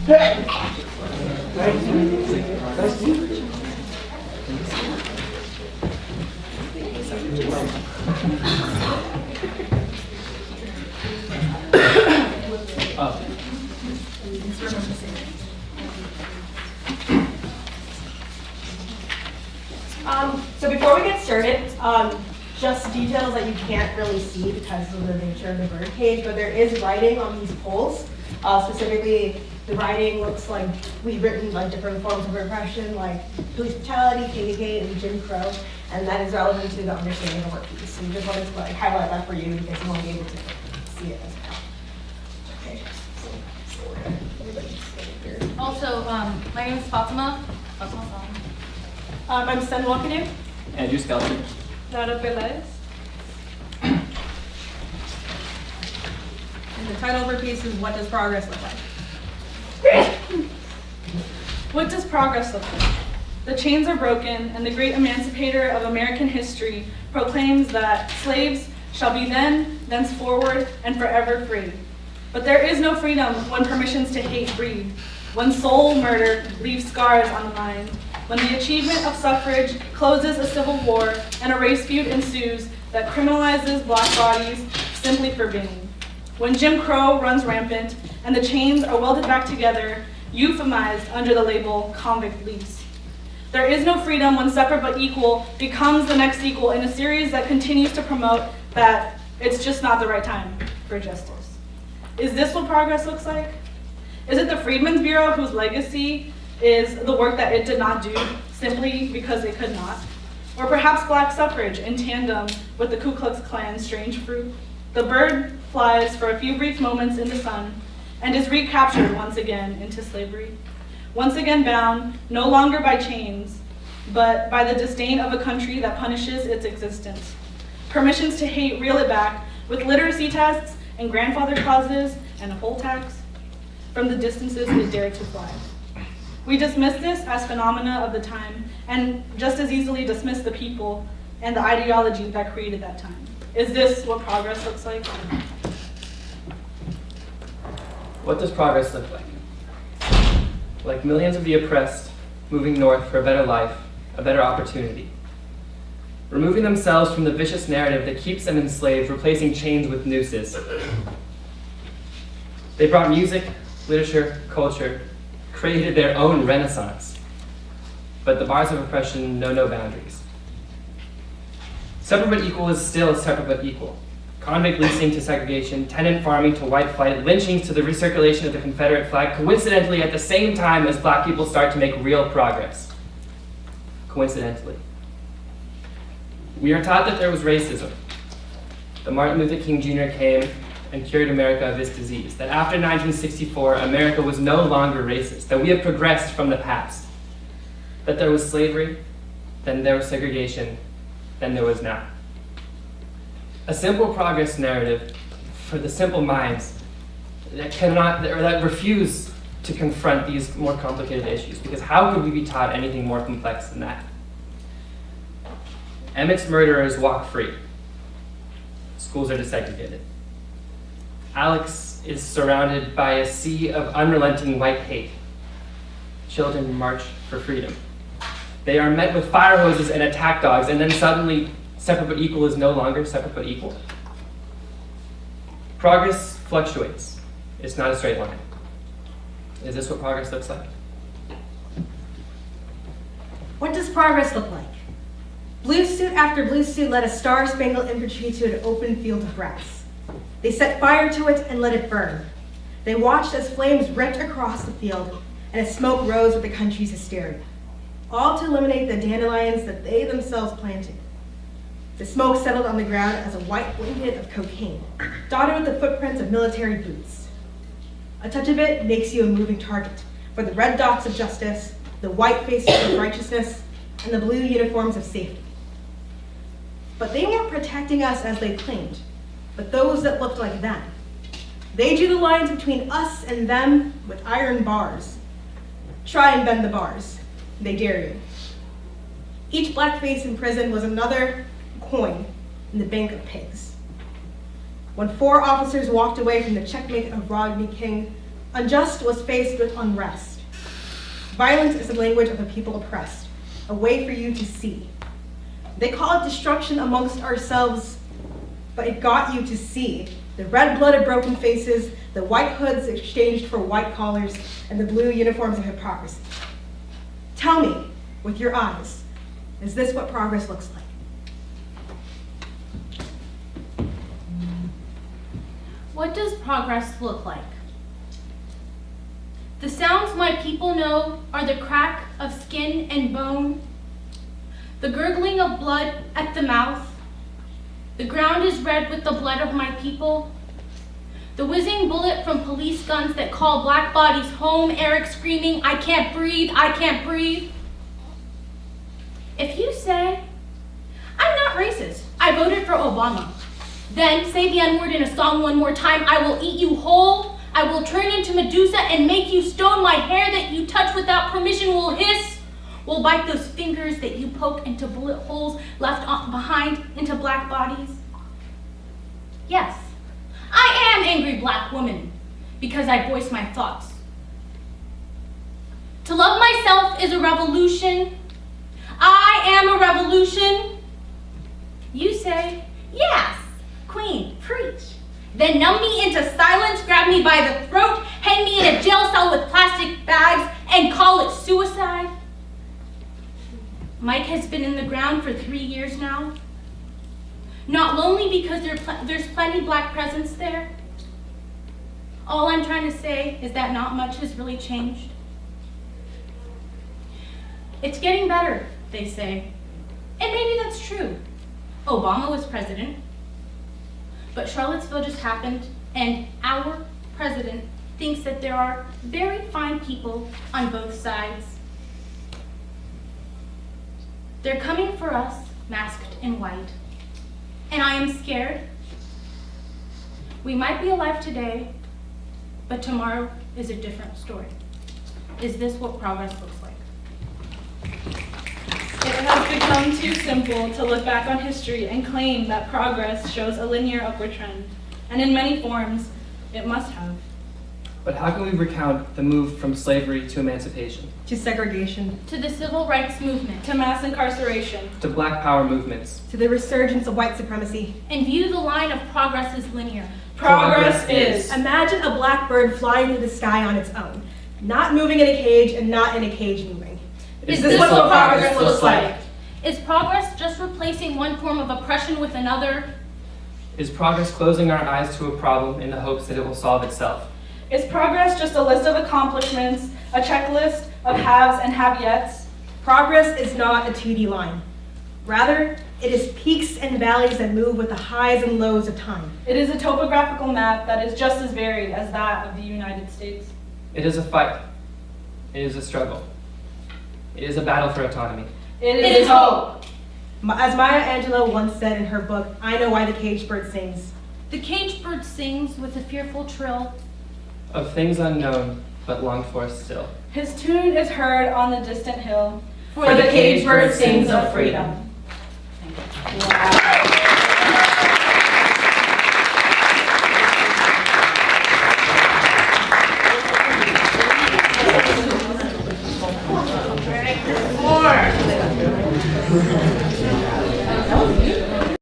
So before we get started, just details that you can't really see because of the nature of the bird cage, but there is writing on these poles. Specifically, the writing looks like we've written like different forms of repression, like police brutality, KKK, and Jim Crow, and that is relevant to the understanding of our piece. So we just wanted to like highlight that for you because you won't be able to see it as well. Okay. Also, my name is Fatima. I'm Sen Wakanu. Andrew Skelton. Nara Perez. And the title of our piece is What Does Progress Look Like? What does progress look like? The chains are broken, and the great emancipator of American history proclaims that slaves shall be thenceforward, and forever free. But there is no freedom when permissions to hate breed, when soul murder leaves scars on the mind, when the achievement of suffrage closes a civil war and a race feud ensues that criminalizes black bodies simply for being. When Jim Crow runs rampant and the chains are welded back together, euphemized under the label convict lease. There is no freedom when separate but equal becomes the next sequel in a series that continues to promote that it's just not the right time for justice. Is this what progress looks like? Is it the Freedmen's Bureau whose legacy is the work that it did not do simply because it could not? Or perhaps black suffrage in tandem with the Ku Klux Klan's strange fruit? The bird flies for a few brief moments in the sun and is recaptured once again into slavery. Once again bound, no longer by chains, but by the disdain of a country that punishes its existence. Permissions to hate reel it back with literacy tests and grandfather clauses and a poll tax from the distances it dared to fly. We dismiss this as phenomena of the time and just as easily dismiss the people and the ideology that created that time. Is this what progress looks like? What does progress look like? Like millions of the oppressed moving north for a better life, a better opportunity. Removing themselves from the vicious narrative that keeps them enslaved, replacing chains with nooses. They brought music, literature, culture, created their own renaissance. But the bars of oppression know no boundaries. Separate but equal is still separate but equal. Convict leasing to segregation, tenant farming to white flight, lynchings to the recirculation of the Confederate flag, coincidentally at the same time as black people start to make real progress. Coincidentally. We are taught that there was racism. That Martin Luther King Jr. came and cured America of this disease. That after 1964, America was no longer racist. That we have progressed from the past. That there was slavery, then there was segregation, then there was now. A simple progress narrative for the simple minds that refuse to confront these more complicated issues, because how could we be taught anything more complex than that? Emmett's murderers walk free. Schools are desegregated. Alex is surrounded by a sea of unrelenting white hate. Children march for freedom. They are met with fire hoses and attack dogs, and then suddenly separate but equal is no longer separate but equal. Progress fluctuates. It's not a straight line. Is this what progress looks like? What does progress look like? Blue suit after blue suit led a star-spangled infantry to an open field of grass. They set fire to it and let it burn. They watched as flames ripped across the field and as smoke rose with the country's hysteria, all to eliminate the dandelions that they themselves planted. The smoke settled on the ground as a white blanket of cocaine, dotted with the footprints of military boots. A touch of it makes you a moving target for the red dots of justice, the white faces of righteousness, and the blue uniforms of safety. But they weren't protecting us as they claimed, but those that looked like them. They drew the lines between us and them with iron bars. Try and bend the bars. They dare you. Each black face in prison was another coin in the bank of pigs. When 4 officers walked away from the checkmate of Rodney King, Unjust was faced with unrest. Violence is the language of the people oppressed, a way for you to see. They call it destruction amongst ourselves, but it got you to see the red blood of broken faces, the white hoods exchanged for white collars, and the blue uniforms of hypocrisy. Tell me, with your eyes, is this what progress looks like? What does progress look like? The sounds my people know are the crack of skin and bone, the gurgling of blood at the mouth. The ground is red with the blood of my people. The whizzing bullet from police guns that call black bodies home, Eric screaming, "I can't breathe, I can't breathe." If you say, "I'm not racist, I voted for Obama," then say the N-word in a song one more time, "I will eat you whole, I will turn into Medusa and make you stone. My hair that you touch without permission will hiss, will bite those fingers that you poke into bullet holes left behind into black bodies." Yes, I am angry black woman because I voice my thoughts. To love myself is a revolution. I am a revolution. You say, "Yes, Queen, preach." Then numb me into silence, grab me by the throat, hang me in a jail cell with plastic bags, and call it suicide. Mike has been in the ground for 3 years now. Not lonely because there's plenty black presence there. All I'm trying to say is that not much has really changed. It's getting better, they say. And maybe that's true. Obama was president. But Charlottesville just happened, and our president thinks that there are very fine people on both sides. They're coming for us, masked in white. And I am scared. We might be alive today, but tomorrow is a different story. Is this what progress looks like? It has become too simple to look back on history and claim that progress shows a linear upward trend, and in many forms, it must have. But how can we recount the move from slavery to emancipation, To segregation, To the civil rights movement, To mass incarceration, to black power movements? to the resurgence of white supremacy. and view the line of progress as linear. progress is. Imagine a black bird flying through the sky on its own, not moving in a cage and not in a cage moving. Is this what progress looks like? Is progress just replacing one form of oppression with another? Is progress closing our eyes to a problem in the hopes that it will solve itself? Is progress just a list of accomplishments, a checklist of haves and have-yets? Progress is not a 2D line. Rather, it is peaks and valleys that move with the highs and lows of time. It is a topographical map that is just as varied as that of the United States. It is a fight. It is a struggle. It is a battle for autonomy. It is hope. As Maya Angelou once said in her book, "I Know Why the Caged Bird Sings." The caged bird sings with a fearful trill. Of things unknown, but longed for still. His tune is heard on the distant hill. For the caged bird sings of freedom. Wow.